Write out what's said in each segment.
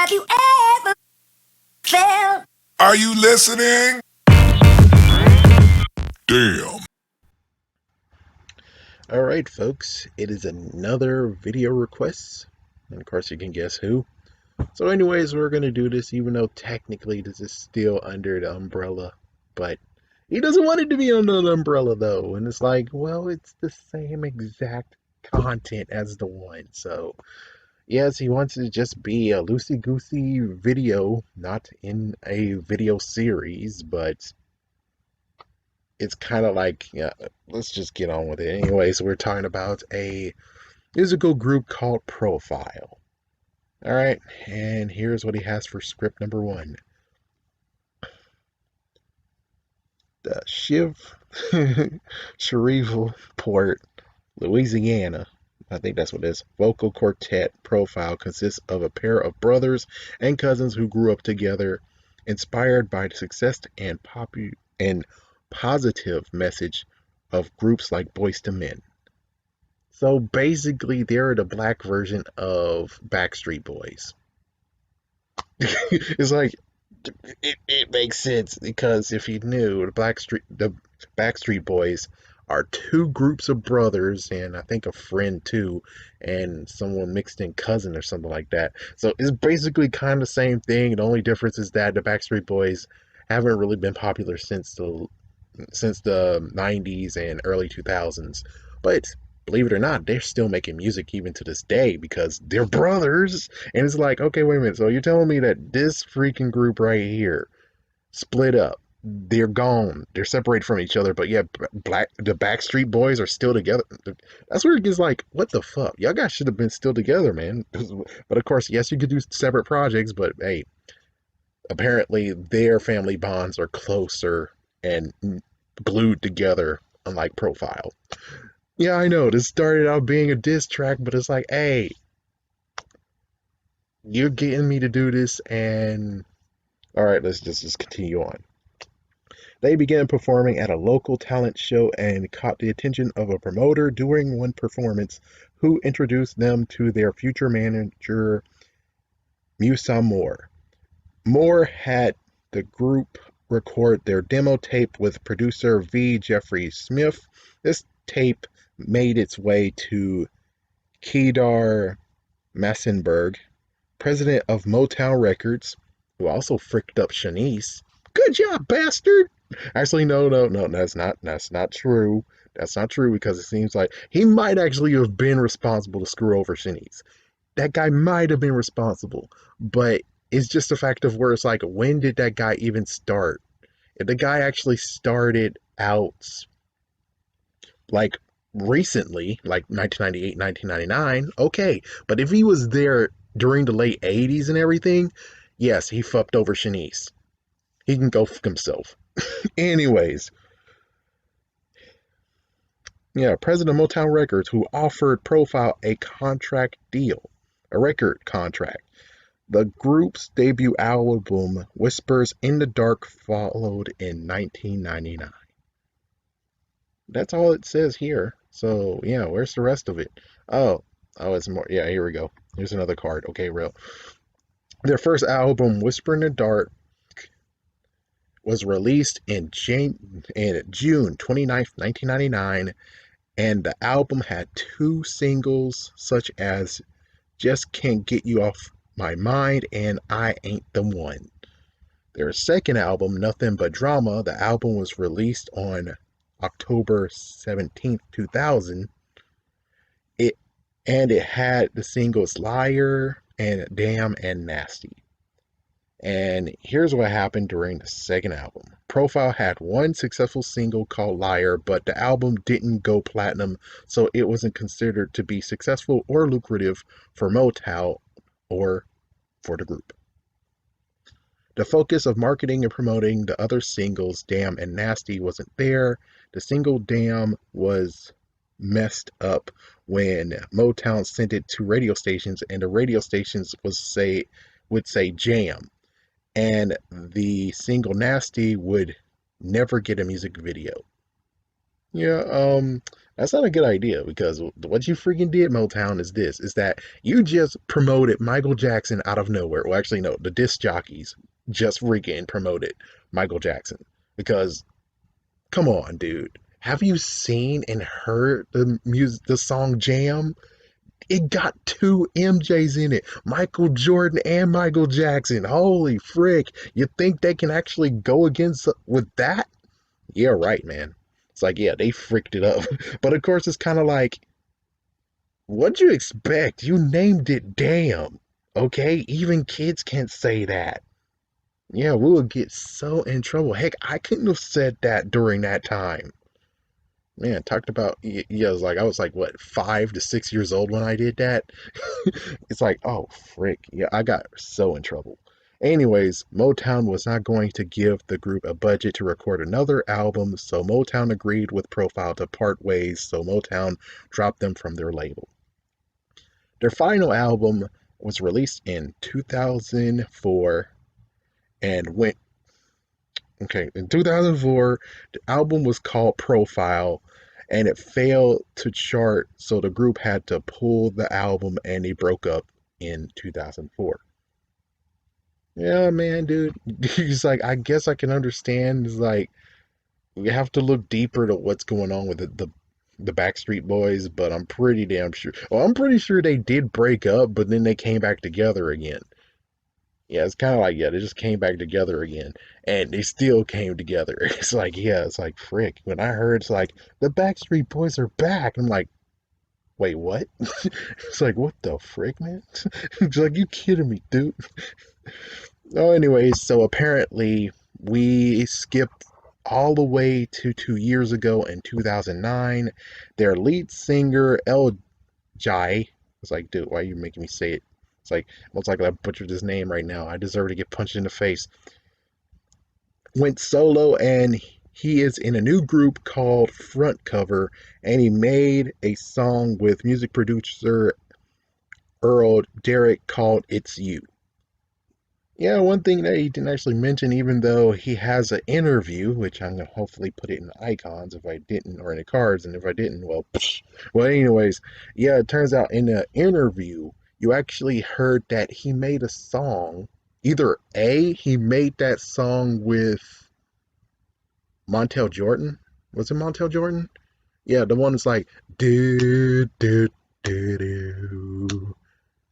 Have you ever felt? Are you listening? Damn. Alright folks, it is another video request, and of course you can guess who. So anyways, we're going to do this even though technically this is still under the umbrella, but he doesn't want it to be under the umbrella though, and it's like, well, it's the same exact content as the one, so yes, he wants it to just be a loosey-goosey video, not in a video series, but it's kind of like, yeah, let's just get on with it. Anyways, we're talking about a musical group called Profyle. All right, and here's what he has for script number one. The Shreveport, Louisiana, I think that's what it is, vocal quartet Profile consists of a pair of brothers and cousins who grew up together, inspired by the success and positive message of groups like Boyz II Men. So basically, they're the black version of Backstreet Boys. It's like, it makes sense because if you knew, the Backstreet Boys are two groups of brothers and I think a friend too, and someone mixed in cousin or something like that. So it's basically kind of the same thing. The only difference is that the Backstreet Boys haven't really been popular since the 90s and early 2000s. But believe it or not, they're still making music even to this day because they're brothers. And it's like, okay, wait a minute. So you're telling me that this freaking group right here split up? They're gone. They're separated from each other. But yeah, the Backstreet Boys are still together. That's where it gets like, what the fuck? Y'all guys should have been still together, man. But of course, yes, you could do separate projects. But hey, apparently their family bonds are closer and glued together, unlike Profile. Yeah, I know, this started out being a diss track, but it's like, hey, you're getting me to do this, and alright, let's just continue on. They began performing at a local talent show and caught the attention of a promoter during one performance, who introduced them to their future manager, Musa Moore. Moore had the group record their demo tape with producer V. Jeffrey Smith. This tape made its way to Kedar Massenberg, president of Motown Records, who also fricked up Shanice. Good job, bastard! Actually, no, that's not true. That's not true because it seems like he might actually have been responsible to screw over Shanice. That guy might have been responsible, but it's just a fact of where it's like, when did that guy even start? If the guy actually started out like recently, like 1998, 1999, okay. But if he was there during the late 80s and everything, yes, he fucked over Shanice. He can go fuck himself. Anyways, yeah, president of Motown Records, who offered Profile a record contract. The group's debut album, Whispers in the Dark, followed in 1999. That's all it says here. So, yeah, where's the rest of it? Oh, it's more. Yeah, here we go. Here's another card. Okay, real. Their first album, Whisper in the Dark, was released in June 29th, 1999, and the album had two singles such as Just Can't Get You Off My Mind and I Ain't the One. Their second album, Nothing But Drama, the album was released on October 17th, 2000. It had the singles Liar and Damn and Nasty. And here's what happened during the second album. Profile had one successful single called Liar, but the album didn't go platinum, so it wasn't considered to be successful or lucrative for Motown or for the group. The focus of marketing and promoting the other singles, Damn and Nasty, wasn't there. The single Damn was messed up when Motown sent it to radio stations, and the radio stations would say Jam, and the single Nasty would never get a music video. Yeah, that's not a good idea because what you freaking did, Motown, is that you just promoted Michael Jackson out of nowhere. Well, actually, no, the disc jockeys just freaking promoted Michael Jackson because come on, dude. Have you seen and heard the song Jam? It got two MJs in it, Michael Jordan and Michael Jackson. Holy frick. You think they can actually go against with that? Yeah, right, man. It's like, yeah, they freaked it up. But of course, it's kind of like, what'd you expect? You named it Damn. Okay? Even kids can't say that. Yeah, we would get so in trouble. Heck, I couldn't have said that during that time. Man, talked about, yeah, I was like, what, 5 to 6 years old when I did that? It's like, oh, frick. Yeah, I got so in trouble. Anyways, Motown was not going to give the group a budget to record another album, so Motown agreed with Profile to part ways, so Motown dropped them from their label. Their final album was released in 2004 and went, okay, in 2004, the album was called Profile and it failed to chart, so the group had to pull the album and they broke up in 2004. Yeah, man, dude. He's like, I guess I can understand. It's like you have to look deeper to what's going on with the Backstreet Boys, but I'm pretty damn sure. Well, I'm pretty sure they did break up, but then they came back together again. Yeah, it's kind of like, yeah, they just came back together again, and they still came together. It's like, yeah, it's like frick. When I heard it's like the Backstreet Boys are back, I'm like, wait, what? It's like, what the frick, man? It's like, you kidding me, dude? Oh, anyways, so apparently we skipped all the way to 2 years ago in 2009. Their lead singer, El Jai, was like, dude, why are you making me say it? It's like, most likely I butchered his name right now. I deserve to get punched in the face. Went solo and he is in a new group called Front Cover and he made a song with music producer Earl Derrick called It's You. Yeah, one thing that he didn't actually mention, even though he has an interview, which I'm gonna hopefully put it in the icons if I didn't, or in the cards, and if I didn't, well, psh. Well, anyways, yeah, it turns out in the interview, you actually heard that he made a song. Either A, he made that song with Montel Jordan. Was it Montel Jordan? Yeah, the one that's like, do, do, do, do.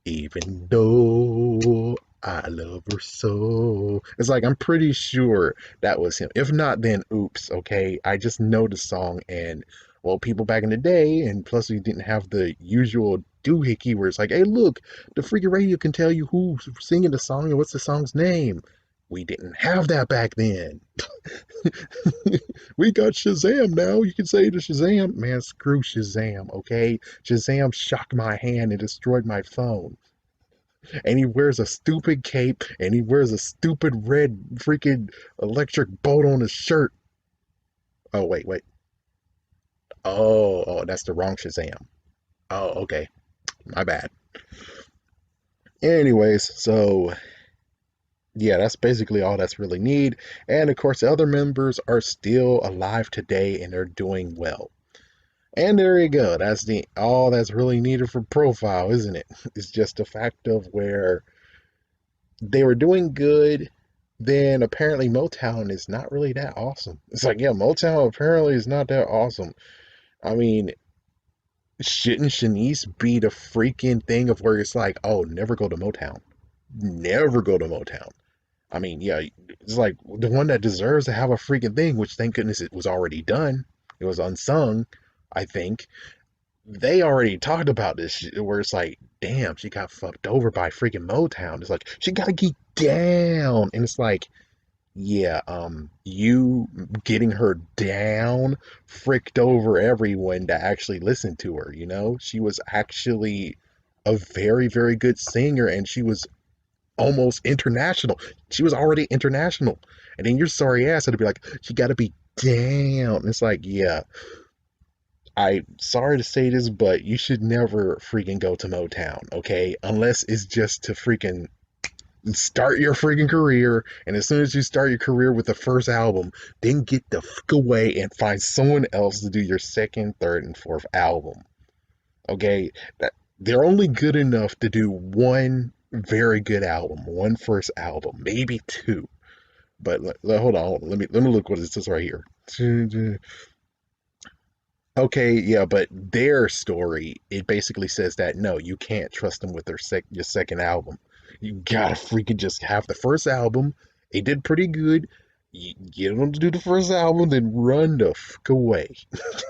Even though I love her so. It's like, I'm pretty sure that was him. If not, then oops, okay? I just know the song, and, well, people back in the day, and plus we didn't have the usual doohickey where it's like, hey, look, the freaking radio can tell you who's singing the song and what's the song's name. We didn't have that back then. We got Shazam now. You can say to Shazam, man, screw Shazam, okay? Shazam shocked my hand and destroyed my phone. And he wears a stupid cape and he wears a stupid red freaking electric bolt on his shirt. Oh, wait, wait. Oh, that's the wrong Shazam. Oh, okay. My bad. Anyways, so yeah, that's basically all that's really need. And of course, the other members are still alive today and they're doing well. And there you go. That's the all that's really needed for Profile, isn't it? It's just a fact of where they were doing good, then apparently Motown is not really that awesome. It's like, yeah, Motown apparently is not that awesome. I mean, shouldn't Shanice be the freaking thing of where it's like, oh, never go to Motown? Never go to Motown. I mean, yeah, it's like the one that deserves to have a freaking thing, which thank goodness it was already done. It was unsung, I think. They already talked about this where it's like, damn, she got fucked over by freaking Motown. It's like, she gotta get down. And it's like, yeah, you getting her down fricked over everyone that actually listened to her, you know? She was actually a very, very good singer and she was almost international. She was already international. And then your sorry ass had to be like, she gotta be down. And it's like, yeah, I'm sorry to say this, but you should never freaking go to Motown, okay? Unless it's just to freaking Start your freaking career, and as soon as you start your career with the first album, then get the fuck away and find someone else to do your second, third, and fourth album. Okay, they're only good enough to do one very good album, one first album, maybe two. But hold on, let me look what it says right here. Okay, yeah, but their story, it basically says that no, you can't trust them with your second album. You gotta freaking just have the first album. It did pretty good. You get them to do the first album, then run the fuck away.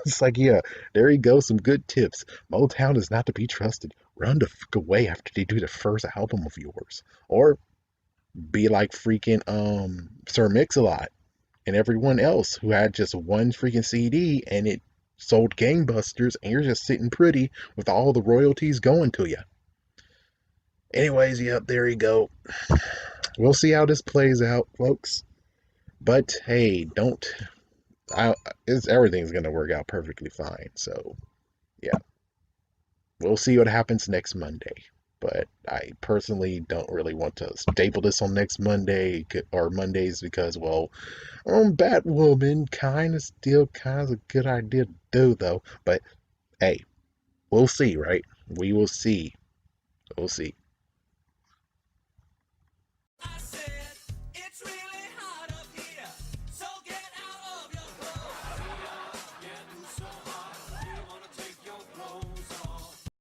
It's like, yeah, there you go, some good tips. Motown is not to be trusted. Run the fuck away after they do the first album of yours, or be like freaking Sir Mix-a-Lot and everyone else who had just one freaking CD and it sold gangbusters, and you're just sitting pretty with all the royalties going to you. Anyways, yep, there you go. We'll see how this plays out, folks. But hey, don't. Everything's gonna work out perfectly fine. So yeah, we'll see what happens next Monday. But I personally don't really want to staple this on next Monday or Mondays because, well, Batwoman kind of a good idea to do though. But hey, we'll see, right? We will see. We'll see.